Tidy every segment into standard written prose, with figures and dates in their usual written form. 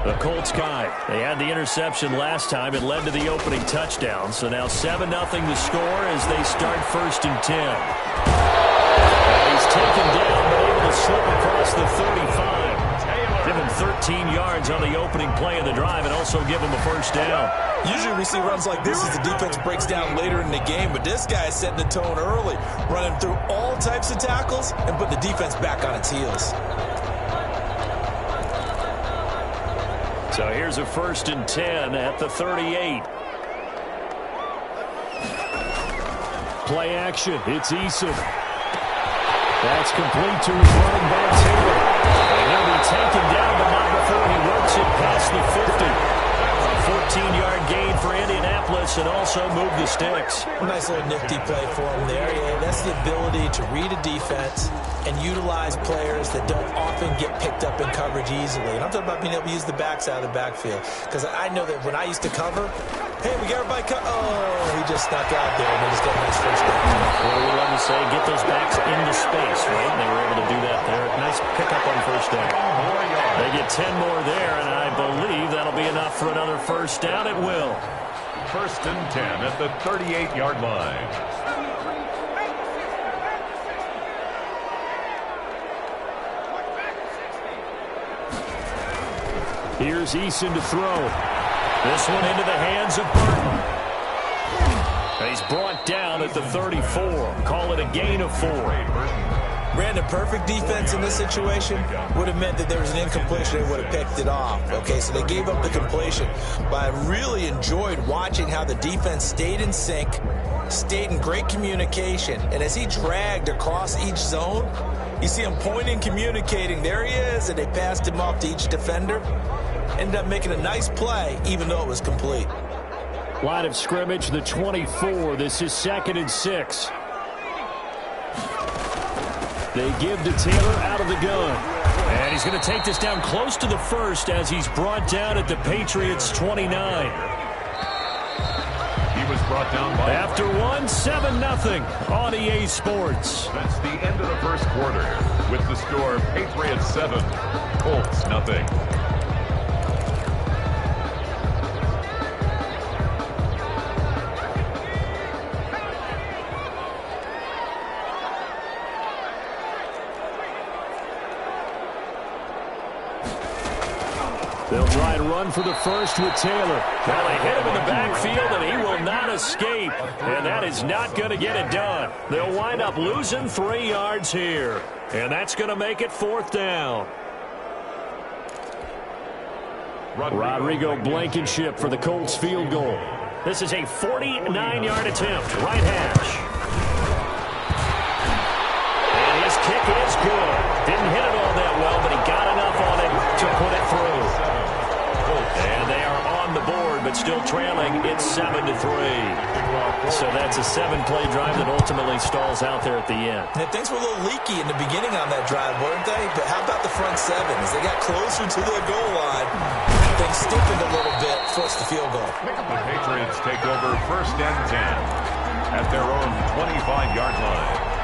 The Colts guy. They had the interception last time. It led to the opening touchdown. So now 7-0 the score as they start 1st and 10. And he's taken down but able to slip across the 35. Give him 13 yards on the opening play of the drive and also give him a 1st down. Usually we see runs like this as the defense breaks down later in the game, but this guy is setting the tone early, running through all types of tackles and put the defense back on its heels. So here's a 1st and 10 at the 38. Play action. It's Eason. That's complete to his running back, Taylor. And he'll be taken down, but not before he works it past the 50. A 14-yard gain for Indianapolis and also move the sticks. A nice little nifty play for him there. Yeah, that's the ability to read a defense and utilize players that don't often get picked up in coverage easily. And I'm talking about being able to use the backs out of the backfield. Because I know that when I used to cover, hey, we got everybody he just snuck out there and they just got a nice 1st down. What do we love to say? Get those backs into space, right? And they were able to do that there. Nice pickup on 1st down. They get 10 more there, and I believe that'll be enough for another 1st down. It will. 1st and 10 at the 38-yard line. Here's Eason to throw. This one into the hands of Burton. He's brought down at the 34. Call it a gain of 4. Brandon, perfect defense in this situation would have meant that there was an incompletion. They would have picked it off. Okay, so they gave up the completion. But I really enjoyed watching how the defense stayed in sync, stayed in great communication. And as he dragged across each zone, you see him pointing, communicating. There he is, and they passed him off to each defender. Ended up making a nice play, even though it was complete. Line of scrimmage, the 24. This is 2nd and 6. They give to Taylor out of the gun. And he's going to take this down close to the 1st as he's brought down at the Patriots' 29. He was brought down by... After 7-0 on EA Sports. That's the end of the 1st quarter with the score Patriots 7, Colts 0. They'll try and run for the 1st with Taylor. Well, they hit him in the backfield, and he will not escape. And that is not going to get it done. They'll wind up losing 3 yards here. And that's going to make it 4th down. Rodrigo Blankenship for the Colts field goal. This is a 49-yard attempt. Right hash. And his kick is good. Didn't hit it all that well, but he got enough on it to put it through. And they are on the board, but still trailing. It's 7-3. So that's a 7-play drive that ultimately stalls out there at the end. And things were a little leaky in the beginning on that drive, weren't they? But how about the front 7? As they got closer to the goal line, things stiffened a little bit, forced the field goal. The Patriots take over 1st and 10 at their own 25-yard line.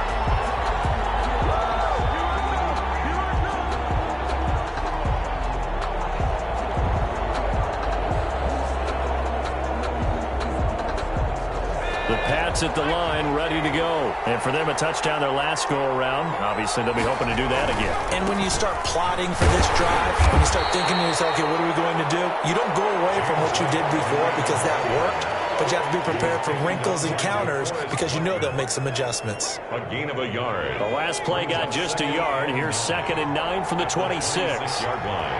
The Pats at the line, ready to go. And for them, a touchdown their last go-around. Obviously, they'll be hoping to do that again. And when you start plotting for this drive, when you start thinking to yourself, okay, what are we going to do? You don't go away from what you did before because that worked, but you have to be prepared for wrinkles and counters because you know they'll make some adjustments. A gain of a yard. The last play got just a yard. Here's 2nd and 9 from the 26. 6-yard line.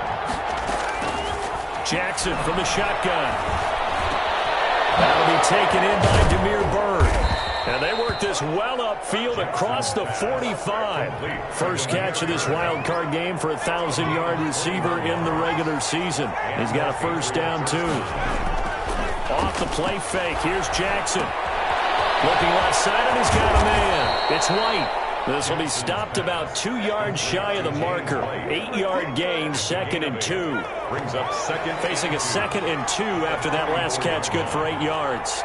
Jackson from the shotgun. That'll be taken in by Damiere Byrd. And they work this well upfield across the 45. First catch of this wild card game for a 1,000-yard receiver in the regular season. He's got a 1st down, too. Off the play fake. Here's Jackson. Looking left side, and he's got a man. It's White. This will be stopped about 2 yards shy of the marker. 8-yard gain, 2nd and 2. Brings up 2nd. Facing a 2nd and 2 after that last catch, good for 8 yards.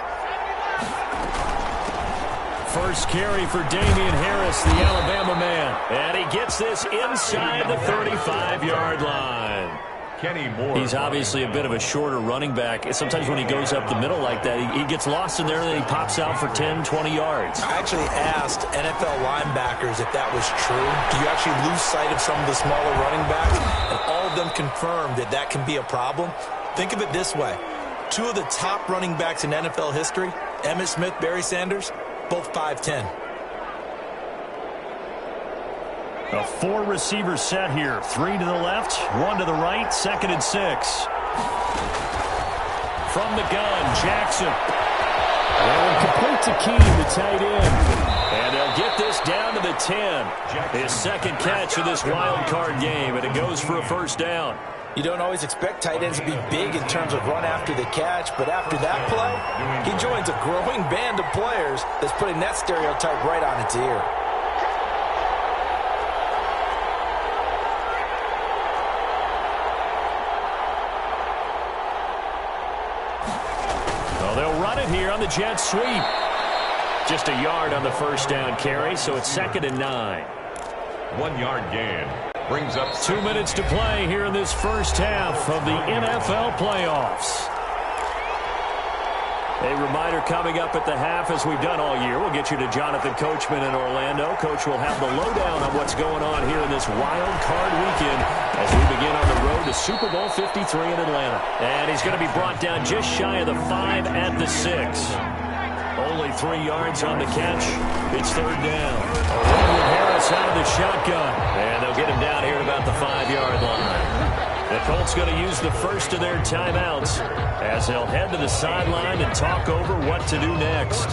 First carry for Damian Harris, the Alabama man. And he gets this inside the 35-yard line. Kenny Moore. He's obviously a bit of a shorter running back. Sometimes when he goes up the middle like that, he gets lost in there and then he pops out for 10, 20 yards. I actually asked NFL linebackers if that was true. Do you actually lose sight of some of the smaller running backs? And all of them confirmed that that can be a problem. Think of it this way. Two of the top running backs in NFL history, Emmitt Smith, Barry Sanders, both 5'10". A four-receiver set here. 3 to the left, 1 to the right, 2nd and 6. From the gun, Jackson. And complete to Keene, the tight end. And they'll get this down to the 10. His second catch of this wild card game, and it goes for a first down. You don't always expect tight ends to be big in terms of run after the catch, but after that play, he joins a growing band of players that's putting that stereotype right on its ear. Well, they'll run it here on the jet sweep. Just a yard on the first down carry, so it's 2nd and 9. 1 yard gain. Brings up 2 minutes to play here in this first half of the NFL playoffs. A reminder coming up at the half, as we've done all year. We'll get you to Jonathan Coachman in Orlando. Coach will have the lowdown on what's going on here in this wild card weekend as we begin on the road to Super Bowl 53 in Atlanta. And he's going to be brought down just shy of the 5 at the 6. Only 3 yards on the catch. It's 3rd down. Harris out of the shotgun. And they'll get him down here at about the 5-yard line. The Colts going to use the first of their timeouts as they'll head to the sideline and talk over what to do next.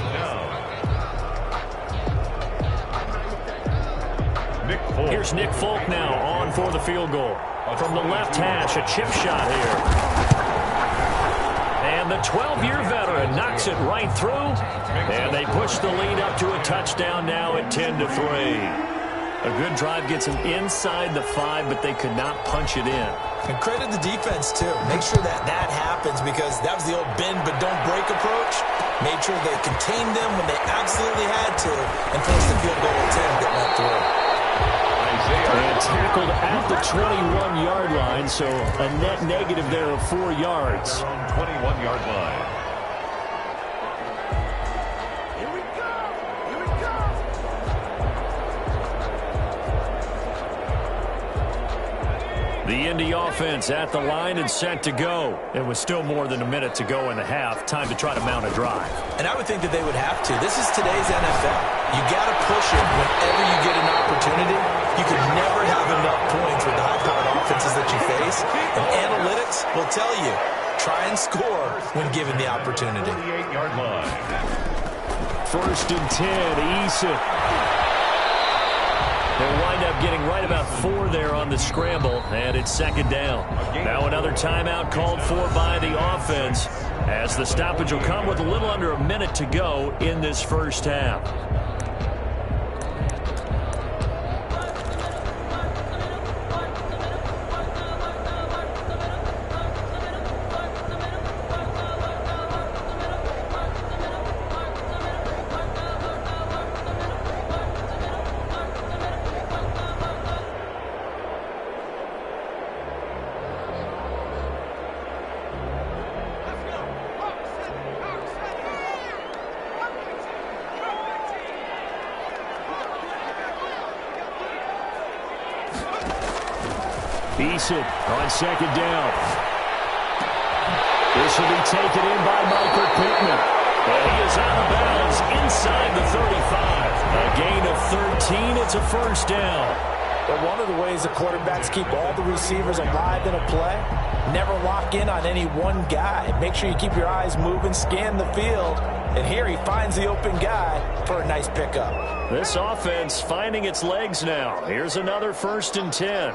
Here's Nick Folk now on for the field goal. From the left hash, a chip shot here. And the 12-year veteran knocks it right through. And they push the lead up to a touchdown now at 10-3. A good drive gets them inside the 5, but they could not punch it in. And credit the defense, too. Make sure that that happens because that was the old bend but don't break approach. Made sure they contained them when they absolutely had to and forced the field goal attempt that went through. And tackled at the 21-yard line, so a net negative there of 4 yards. 21-yard line. The Indy offense at the line and set to go. It was still more than a minute to go in the half. Time to try to mount a drive. And I would think that they would have to. This is today's NFL. You got to push it whenever you get an opportunity. You can never have enough points with the high-powered offenses that you face. And analytics will tell you, try and score when given the opportunity. 38-yard line. 1st and 10, Eason. They'll wind up getting right about 4 there on the scramble, and it's 2nd down. Now another timeout called for by the offense, as the stoppage will come with a little under a minute to go in this first half. Eason on 2nd down. This will be taken in by Michael Pittman. And he is out of bounds inside the 35. A gain of 13. It's a first down. But one of the ways the quarterbacks keep all the receivers alive in a play, never lock in on any one guy. Make sure you keep your eyes moving, scan the field. And here he finds the open guy for a nice pickup. This offense finding its legs now. Here's another 1st and 10.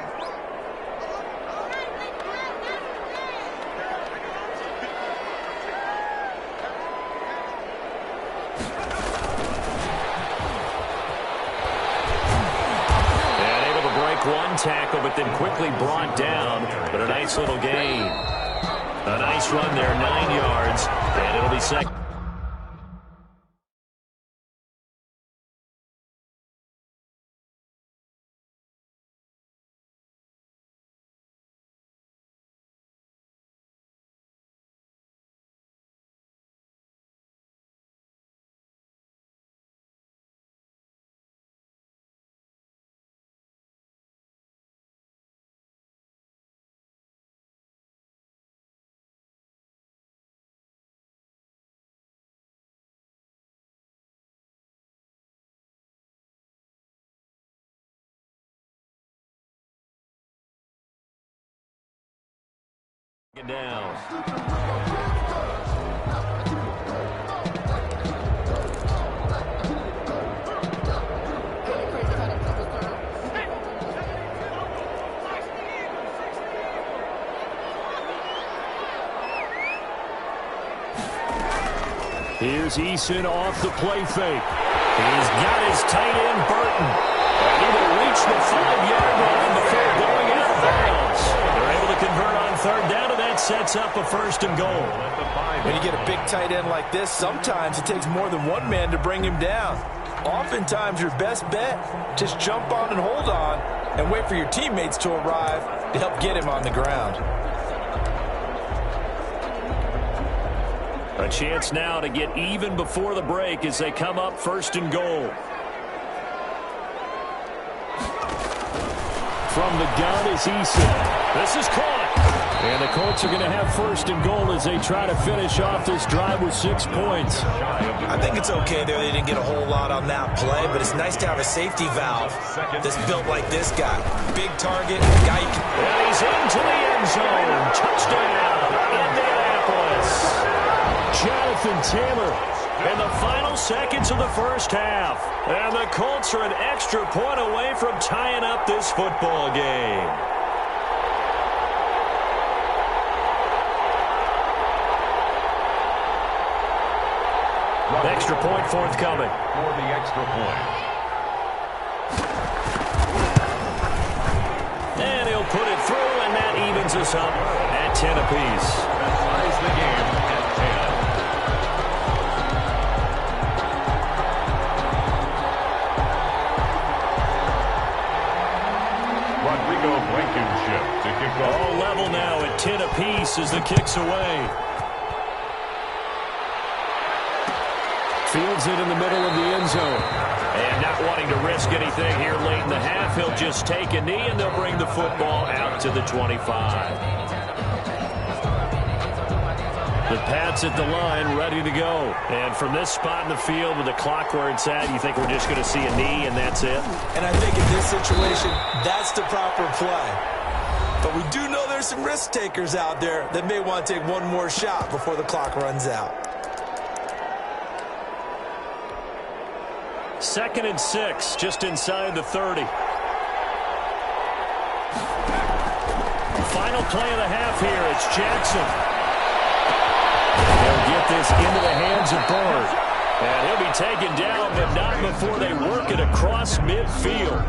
One tackle, but then quickly brought down, but a nice little gain. A nice run there, 9 yards, and it'll be 2nd. Down. Here's Eason off the play fake. He's got his tight end, Burton. And he will reach the 5-yard line before going out of bounds. They're able to convert on third down, and that sets up a 1st and goal. When you get a big tight end like this, sometimes it takes more than one man to bring him down. Oftentimes, your best bet, just jump on and hold on and wait for your teammates to arrive to help get him on the ground. A chance now to get even before the break as they come up 1st and goal. From the gun is Eason. This is caught. And the Colts are going to have 1st and goal as they try to finish off this drive with 6 points. I think it's okay there. They didn't get a whole lot on that play, but it's nice to have a safety valve that's built like this guy. Big target, guy you can... And he's into the end zone. Touchdown, Indianapolis. Jonathan Taylor in the final seconds of the 1st half. And the Colts are an extra point away from tying up this football game. Extra point forthcoming. For the extra point. And he'll put it through, and that evens us up at 10 apiece. That ties the game at 10. Rodrigo Blankenship to kick off. All level now at 10 apiece as the kick's away. Fields it in the middle of the end zone. And not wanting to risk anything here late in the half, he'll just take a knee, and they'll bring the football out to the 25. The Pats at the line, ready to go. And from this spot in the field with the clock where it's at, you think we're just going to see a knee and that's it? And I think in this situation, that's the proper play. But we do know there's some risk takers out there that may want to take one more shot before the clock runs out. 2nd and 6, just inside the 30. Final play of the half here. It's Jackson. They'll get this into the hands of Bird. And he'll be taken down, but not before they work it across midfield.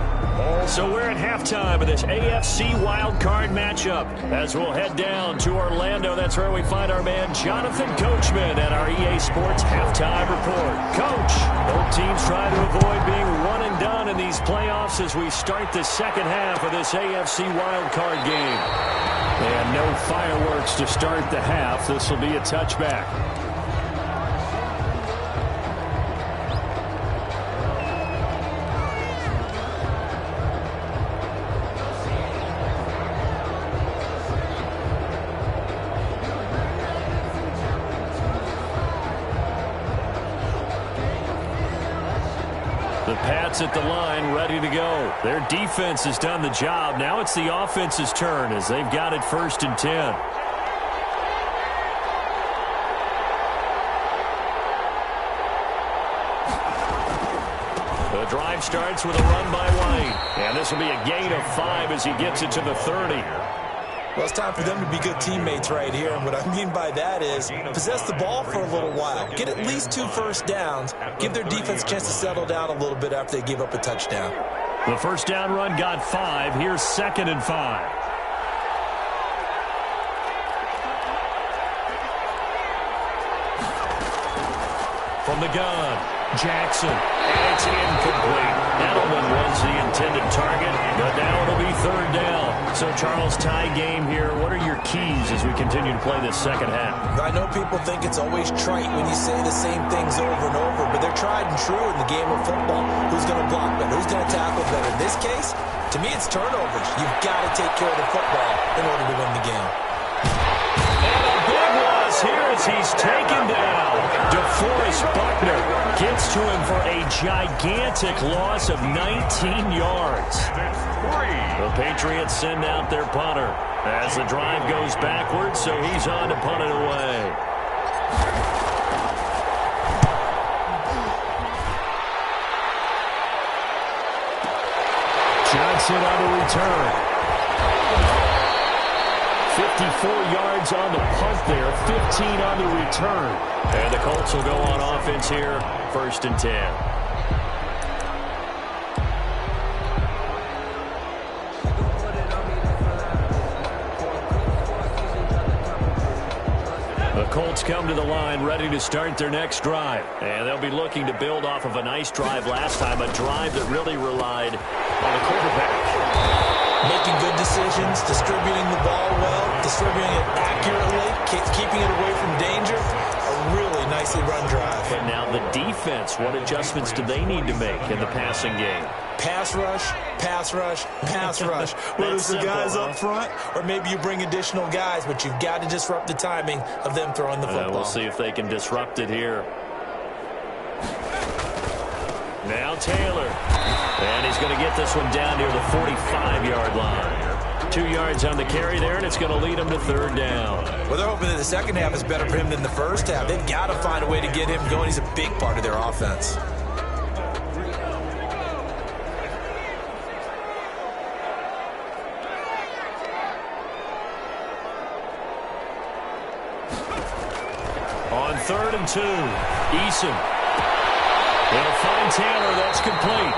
So we're at halftime of this AFC wildcard matchup. As we'll head down to Orlando, that's where we find our man Jonathan Coachman at our EA Sports Halftime Report. Coach, both teams try to avoid being one and done in these playoffs as we start the 2nd half of this AFC wildcard game. And no fireworks to start the half. This will be a touchback. The Pats at the line, ready to go. Their defense has done the job. Now it's the offense's turn as they've got it 1st and 10. The drive starts with a run by White. And this will be a gain of 5 as he gets it to the 30. Well, it's time for them to be good teammates right here. And what I mean by that is possess the ball for a little while. Get at least 2 first downs. Give their defense a chance to settle down a little bit after they give up a touchdown. The first down run got 5. Here's 2nd and 5. From the gun, Jackson. And it's incomplete. Edelman was the intended target, but now it'll be 3rd down. So, Charles, tie game here. What are your keys as we continue to play this 2nd half? I know people think it's always trite when you say the same things over and over, but they're tried and true in the game of football. Who's going to block better? Who's going to tackle better? In this case, to me, it's turnovers. You've got to take care of the football in order to win the game. And a big loss here as he's taken down. DeForest Buckner gets to him for a gigantic loss of 19 yards. The Patriots send out their punter. As the drive goes backwards, so he's on to punt it away. Johnson on the return. 54 yards on the punt there, 15 on the return. And the Colts will go on offense here, 1st and 10. The Colts come to the line ready to start their next drive. And they'll be looking to build off of a nice drive last time, a drive that really relied on the quarterback. Making good decisions, distributing the ball well, distributing it accurately, keeping it away from danger. A really nicely run drive. But now the defense, what adjustments do they need to make in the passing game? Pass rush, pass rush, pass rush. Whether it's the guys up front or maybe you bring additional guys, but you've got to disrupt the timing of them throwing the football. We'll see if they can disrupt it here. Now Taylor. And he's going to get this one down near the 45-yard line. 2 yards on the carry there, and it's going to lead him to 3rd down. Well, they're hoping that the second half is better for him than the first half. They've got to find a way to get him going. He's a big part of their offense. On 3rd and 2, Eason. He'll find Taylor. That's complete.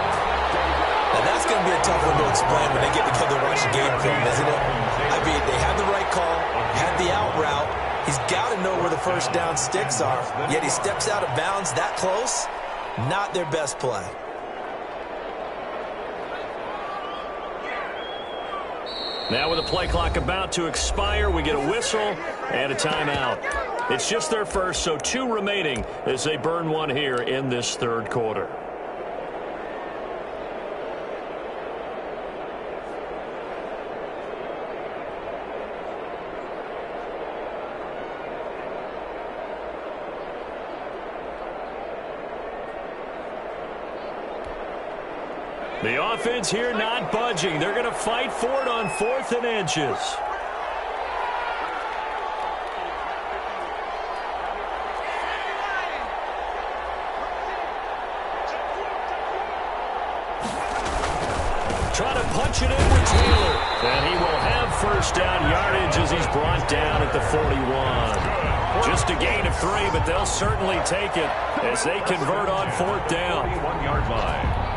Now, that's going to be a tough one to explain when they get together and watch the game film, isn't it? I mean, they had the right call, had the out route. He's got to know where the first down sticks are, yet he steps out of bounds that close. Not their best play. Now with the play clock about to expire, we get a whistle and a timeout. It's just their first, so 2 remaining as they burn one here in this 3rd quarter. The offense here not budging. They're going to fight for it on 4th and inches. Trying to punch it in with Taylor. And he will have 1st down yardage as he's brought down at the 41. Just a gain of 3, but they'll certainly take it as they convert on 4th down. 41-yard line.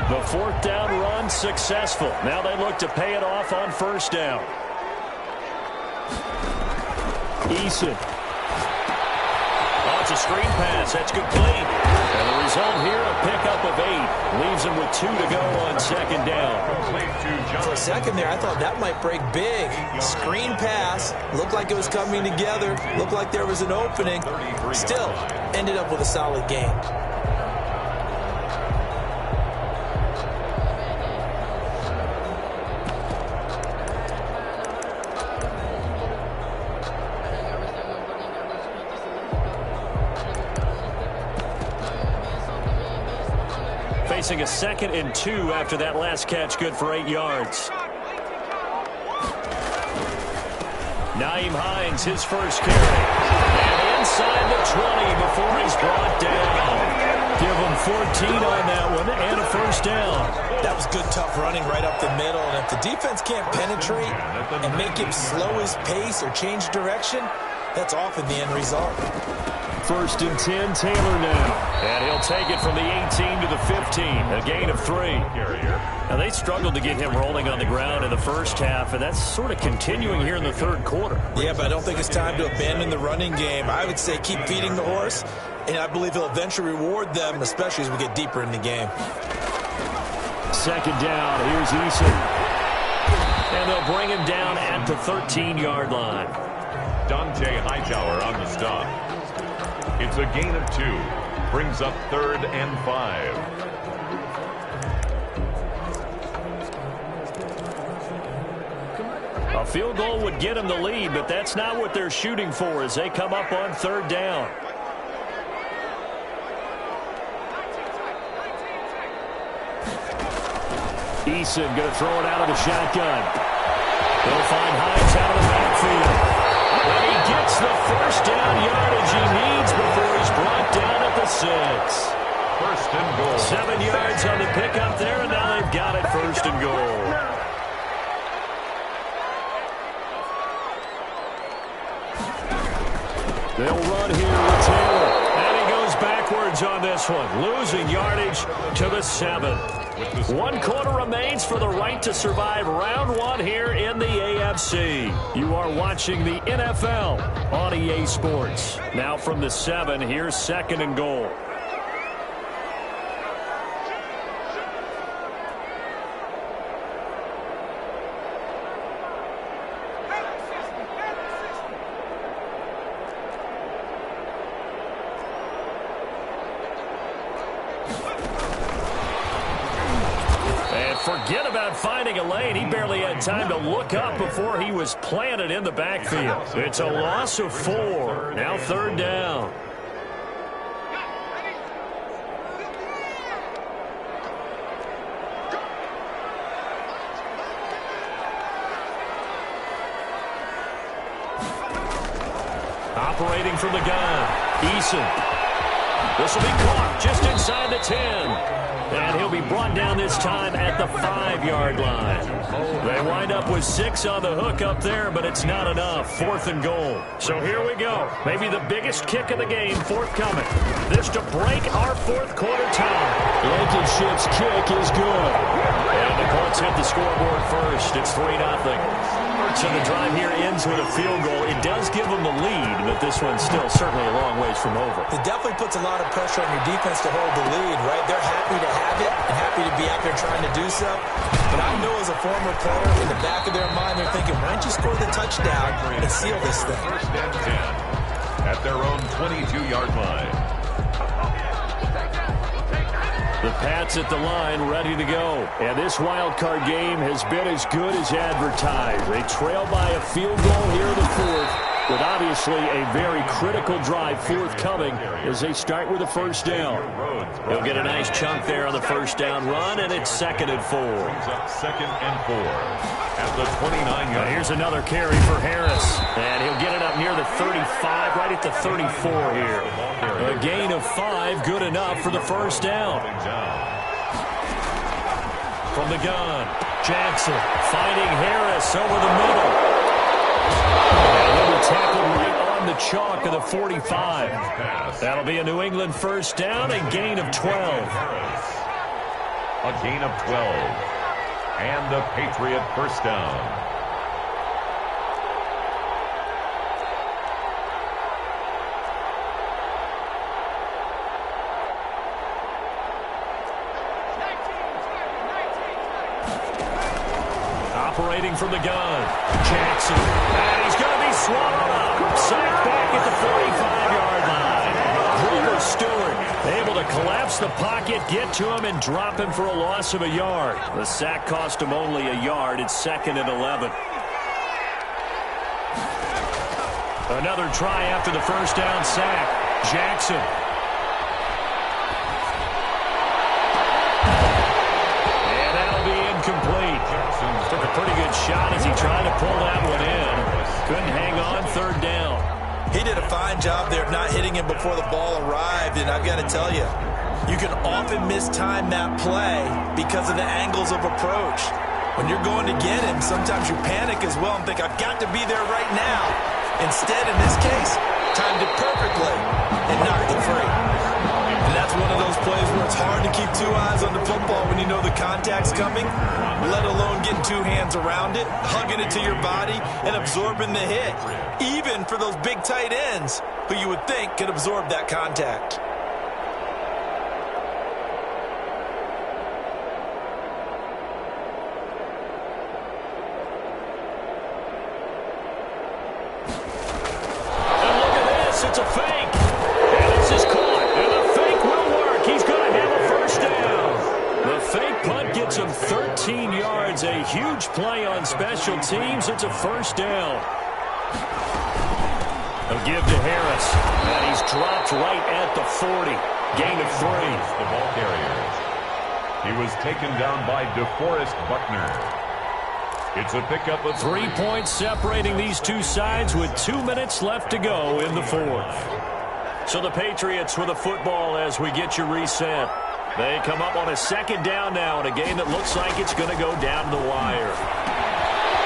The 4th down run successful. Now they look to pay it off on 1st down. Eason. Oh, it's a screen pass. That's complete. And the result here, a pickup of 8. Leaves him with 2 to go on 2nd down. For a second there, I thought that might break big. Screen pass. Looked like it was coming together. Looked like there was an opening. Still, ended up with a solid gain. Facing a 2nd and 2 after that last catch, good for 8 yards. Nyheim Hines, his first carry. And inside the 20 before he's brought down. Give him 14 on that one and a 1st down. That was good, tough running right up the middle. And if the defense can't penetrate and make him slow his pace or change direction, that's often the end result. 1st and 10, Taylor now. And he'll take it from the 18 to the 15, a gain of 3. Now, they struggled to get him rolling on the ground in the first half, and that's sort of continuing here in the 3rd quarter. Yeah, but I don't think it's time to abandon the running game. I would say keep feeding the horse, and I believe he'll eventually reward them, especially as we get deeper in the game. 2nd down, here's Eason. And they'll bring him down at the 13-yard line. Dante Hightower on the stop. It's a gain of 2. Brings up 3rd and 5. A field goal would get them the lead, but that's not what they're shooting for as they come up on 3rd down. Eason going to throw it out of the shotgun. He'll find Hines out of the backfield. And he gets the first down yardage he needs before he's brought down at the 6. First and goal. 7 yards on the pickup there, and now they've got it first and goal. They'll run here with Taylor. And he goes backwards on this one, losing yardage to the 7. 1 quarter remains for the right to survive round 1 here in the AFC. You are watching the NFL on EA Sports. Now from the 7, here's second and goal. Forget about finding a lane. He barely had time to look up before he was planted in the backfield. It's a loss of 4. Now third down. Operating from the gun, Eason. This will be caught just inside the 10. And he'll be brought down this time at the 5-yard line. They wind up with 6 on the hook up there, but it's not enough. Fourth and goal. So here we go. Maybe the biggest kick of the game forthcoming. This to break our fourth quarter tie. Blankenship's kick is good. And the Colts hit the scoreboard first. It's 3-0. So the drive here ends with a field goal. It does give them the lead, but this one's still certainly a long ways from over. It definitely puts a lot of pressure on your defense to hold the lead, right? They're happy to have it and happy to be out there trying to do so. But I know as a former player, in the back of their mind, they're thinking, why don't you score the touchdown and seal this thing? First and 10 at their own 22-yard line. The Pats at the line, ready to go. And this wild card game has been as good as advertised. They trail by a field goal here in the 4th, with obviously a very critical drive forthcoming as they start with a first down. They'll get a nice chunk there on the first down run, and it's 2nd and 4. Second and 4 at the 29-yard line. Here's another carry for Harris, and he'll get it up near the 35, right at the 34 here. A gain of 5, good enough for the first down. From the gun, Jackson finding Harris over the middle. And he'll be tackled right on the chalk of the 45. That'll be a New England first down, a gain of 12. A gain of 12. And a Patriot first down. Operating from the gun, Jackson. And he's going to be swallowed up. Sacked back at the 45-yard line. Grover Stewart able to collapse the pocket, get to him, and drop him for a loss of a yard. The sack cost him only a yard. It's 2nd and 11. Another try after the first down sack. Jackson. And that'll be incomplete. Took a pretty good shot as he tried to pull that one in. Couldn't hang on, third down. He did a fine job there of not hitting him before the ball arrived, and I've got to tell you, you can often mistime that play because of the angles of approach. When you're going to get him, sometimes you panic as well and think, I've got to be there right now. Instead, in this case, timed it perfectly and knocked it free. And that's one of those plays where it's hard to keep 2 eyes on the football when you know the contact's coming, let alone getting 2 hands around it, hugging it to your body, and absorbing the hit, even for those big tight ends who you would think could absorb that contact. It's a fake. And this is caught. And the fake will work. He's going to have a first down. The fake punt gets him 13 yards. A huge play on special teams. It's a first down. A give to Harris. And he's dropped right at the 40. Gain of 3. The ball carrier. He was taken down by DeForest Buckner. It's a pickup of 3 points separating these two sides with 2 minutes left to go in the fourth. So the Patriots with a football as we get you reset. They come up on a second down now in a game that looks like it's going to go down to the wire.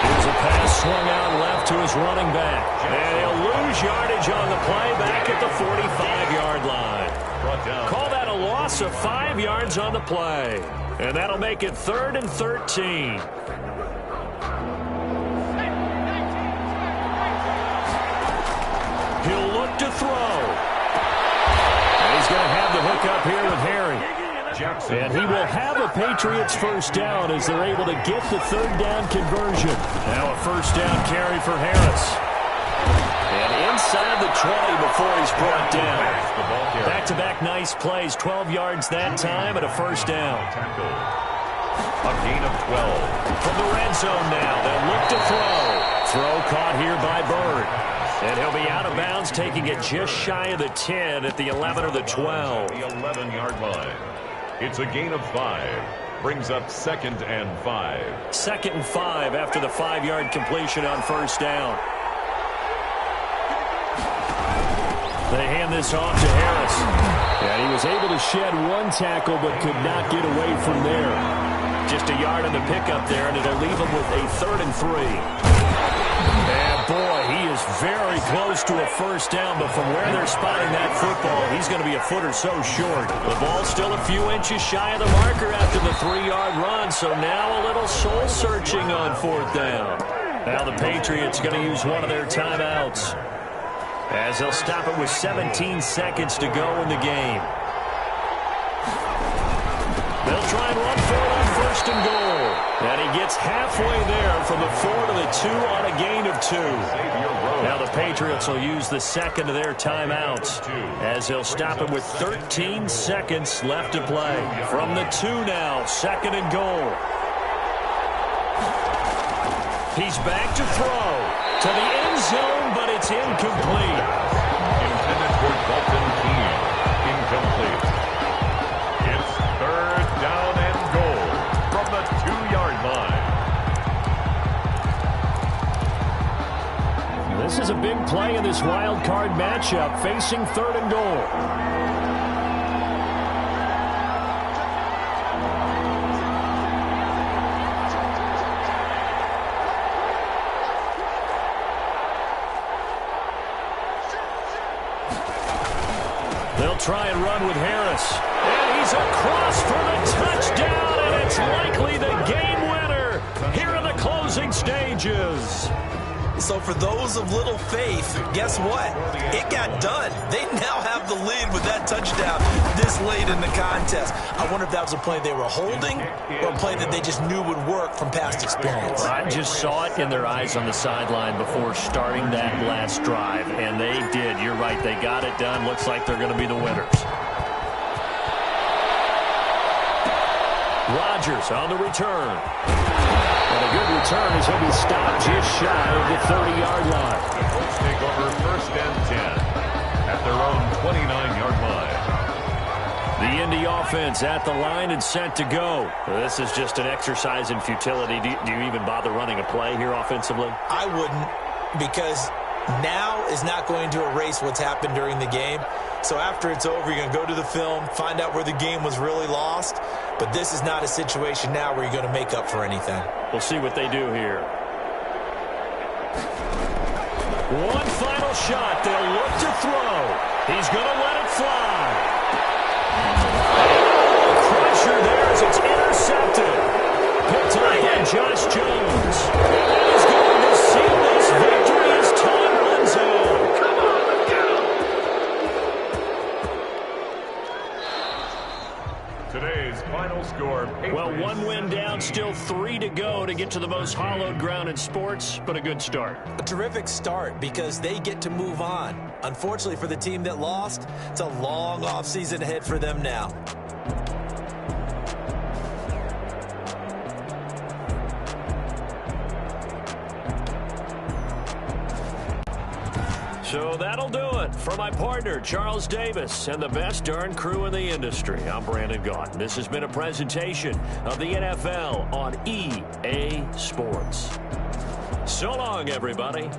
Here's a pass swung out left to his running back. And he'll lose yardage on the play back at the 45-yard line. Call that a loss of 5 yards on the play. And that'll make it 3rd and 13. He'll look to throw. And he's going to have the hook up here with Harry. And he will have a Patriots first down as they're able to get the third down conversion. Now a first down carry for Harris. And inside the 20 before he's brought down. Back-to-back nice plays, 12 yards that time and a first down. A gain of 12. From the red zone now, they'll look to throw. Throw caught here by Bird. And he'll be out of bounds, taking it just shy of the 10 at the 11 or the 12. The 11-yard line. It's a gain of 5. Brings up 2nd and 5. 2nd and 5 after the 5-yard completion on first down. They hand this off to Harris. And he was able to shed one tackle but could not get away from there. Just a yard on the pickup there, and it'll leave him with a 3rd and 3. And boy, he is very close to a first down, but from where they're spotting that football, he's going to be a foot or so short. The ball's still a few inches shy of the marker after the 3-yard run, so now a little soul-searching on 4th down. Now the Patriots going to use one of their timeouts as they'll stop it with 17 seconds to go in the game. They'll try and run for it on 1st and goal. And he gets halfway there from the 4 to the 2 on a gain of 2. Now the Patriots will use the second of their timeouts as they'll stop it with 13 seconds left to play. From the 2 now, 2nd and goal. He's back to throw to the end zone, but it's incomplete. Intended for Dalton Keene. Incomplete. It's 3rd down and goal from the 2-yard line. This is a big play in this wild card matchup, facing 3rd and goal. They'll try and run with Harris. And he's across for the touchdown, and it's likely the game winner here in the closing stages. So for those of little faith, guess what? It got done. They now have the lead with that touchdown this late in the contest. I wonder if that was a play they were holding or a play that they just knew would work from past experience. I just saw it in their eyes on the sideline before starting that last drive, and they did. You're right. They got it done. Looks like they're going to be the winners. Rodgers on the return. And a good return as he'll be stopped just shy of the 30-yard line. The Colts take over 1st and 10 at their own 29-yard line. The Indy offense at the line and set to go. This is just an exercise in futility. Do you even bother running a play here offensively? I wouldn't, because now is not going to erase what's happened during the game. So after it's over, you're going to go to the film, find out where the game was really lost. But this is not a situation now where you're going to make up for anything. We'll see what they do here. One final shot. They'll look to throw. He's going to let it fly. Crusher there as it's intercepted. Picked up by Josh Jones. He's going to seal this victory as time runs out. Today's final score. Well, 1 win down, still 3 to go to get to the most hallowed ground in sports, but a good start. A terrific start because they get to move on. Unfortunately for the team that lost, it's a long offseason ahead for them now. So that'll do it. For my partner, Charles Davis, and the best darn crew in the industry, I'm Brandon Gaudin. This has been a presentation of the NFL on EA Sports. So long, everybody.